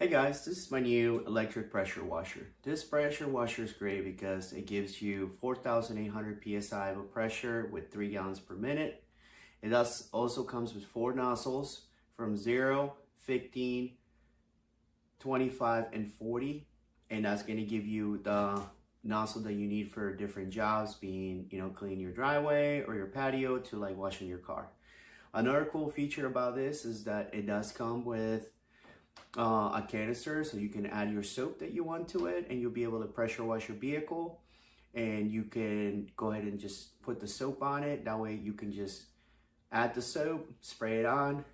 Hey guys, this is my new electric pressure washer. This pressure washer is great because it gives you 4,800 PSI of pressure with 3 gallons per minute. It also comes with 4 nozzles from 0, 15, 25, and 40. And that's going to give you the nozzle that you need for different jobs, being, cleaning your driveway or your patio to like washing your car. Another cool feature about this is that it does come with a canister, so you can add your soap that you want to it and you'll be able to pressure wash your vehicle, and you can go ahead and just put the soap on it. That way you can just add the soap, spray it on,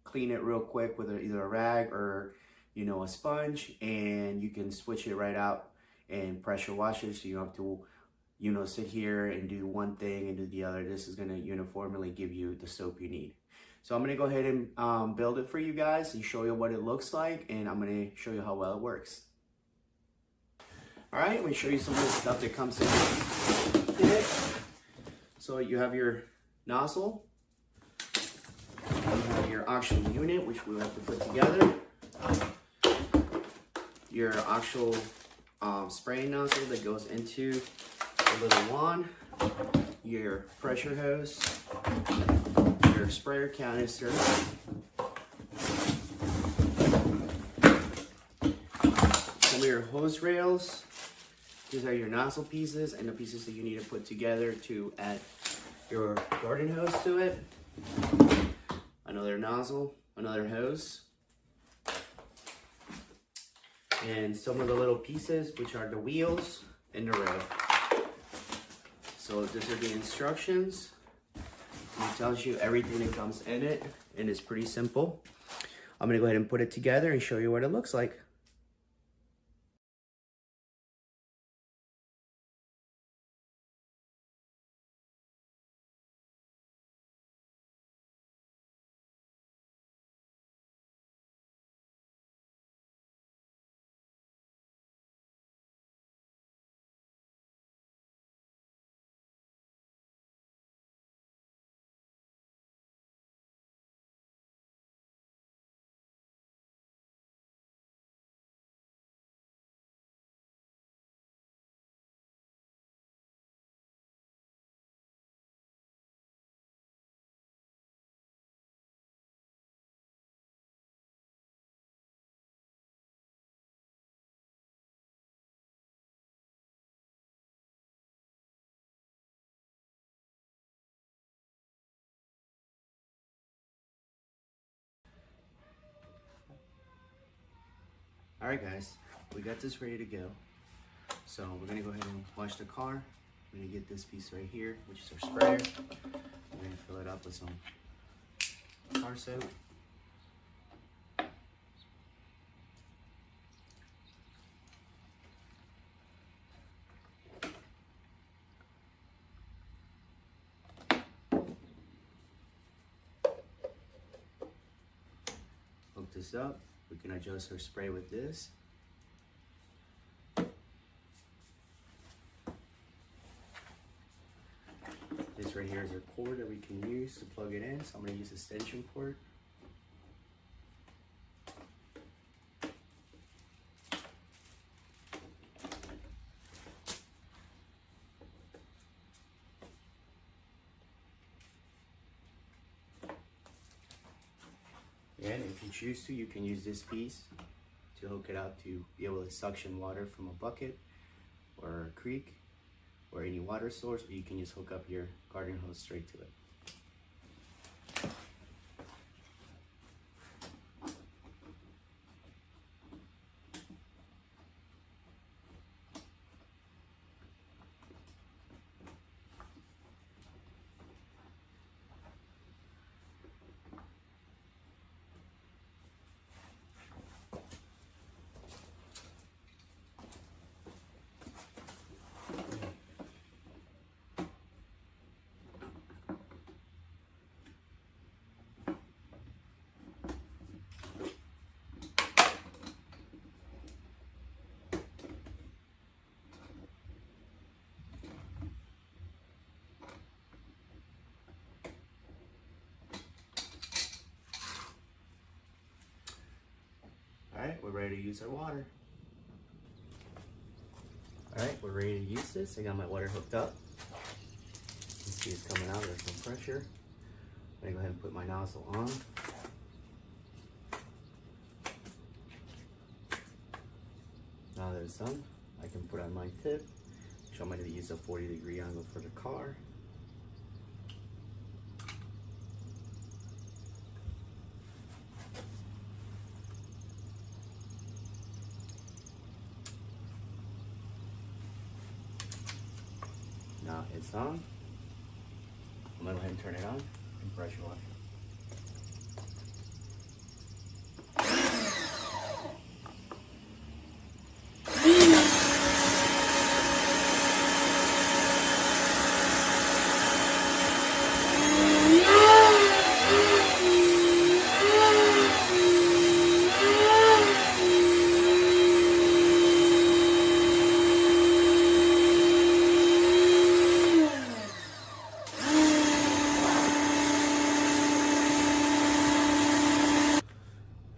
clean it real quick with either a rag or a sponge, and you can switch it right out and pressure wash it, so you don't have to sit here and do one thing and do the other. This is going to uniformly give you the soap you need. So I'm going to go ahead and build it for you guys and show you what it looks like, and I'm going to show you how well it works. Alright, let me show you some of the stuff that comes in it. So you have your nozzle, you have your actual unit, which we'll have to put together, your actual spraying nozzle that goes into the little wand, your pressure hose, your sprayer canister, some of your hose rails. These are your nozzle pieces and the pieces that you need to put together to add your garden hose to it. Another nozzle, another hose, and some of the little pieces, which are the wheels and the rail. So these are the instructions. It tells you everything that comes in it, and it's pretty simple. I'm gonna go ahead and put it together and show you what it looks like. Alright guys, we got this ready to go. So we're gonna go ahead and wash the car. We're gonna get this piece right here, which is our sprayer. We're gonna fill it up with some car soap. Hook this up. We can adjust our spray with this. This right here is a cord that we can use to plug it in. So I'm going to use a extension cord. And if you choose to, you can use this piece to hook it up to be able to suction water from a bucket or a creek or any water source, or you can just hook up your garden hose straight to it. Alright, we're ready to use our water. Alright, we're ready to use this. I got my water hooked up. You can see it's coming out, there's some pressure. I'm gonna go ahead and put my nozzle on. Now that it's done, I can put on my tip. So I'm going to use a 40-degree angle for the car. Now it's on. I'm going to go ahead and turn it on and pressure wash.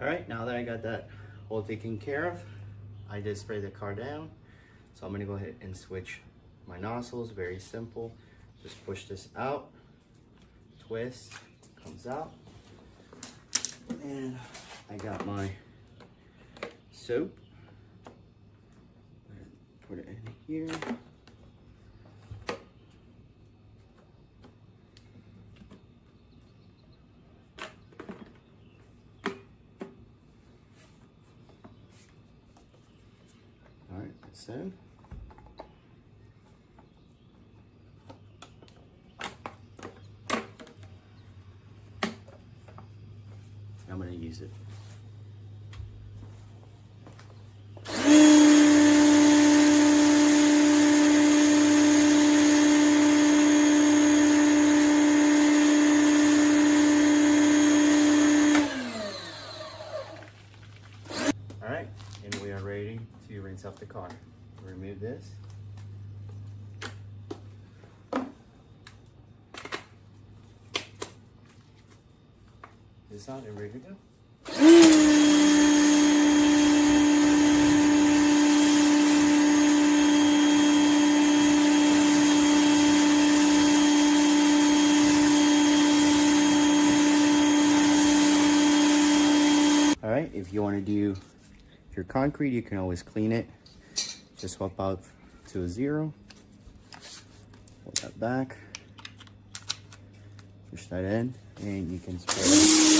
Alright, now that I got that all taken care of, I did spray the car down. So I'm going to go ahead and switch my nozzles. Very simple. Just push this out, twist, comes out. And I got my soap. Put it in here. Alright, that's in. I'm going to use it. Alright, and we are ready to rinse off the car. Remove this. This on and ready to go. Alright, if you want to do your concrete, you can always clean it. Just swap out to a 0. Pull that back. Push that in, and you can spray it.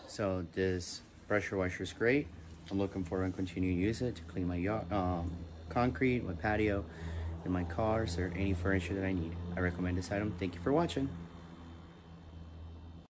So this pressure washer is great. I'm looking forward to continue to use it to clean my yard, concrete, my patio, and my cars, or any furniture that I need. I recommend this item. Thank you for watching.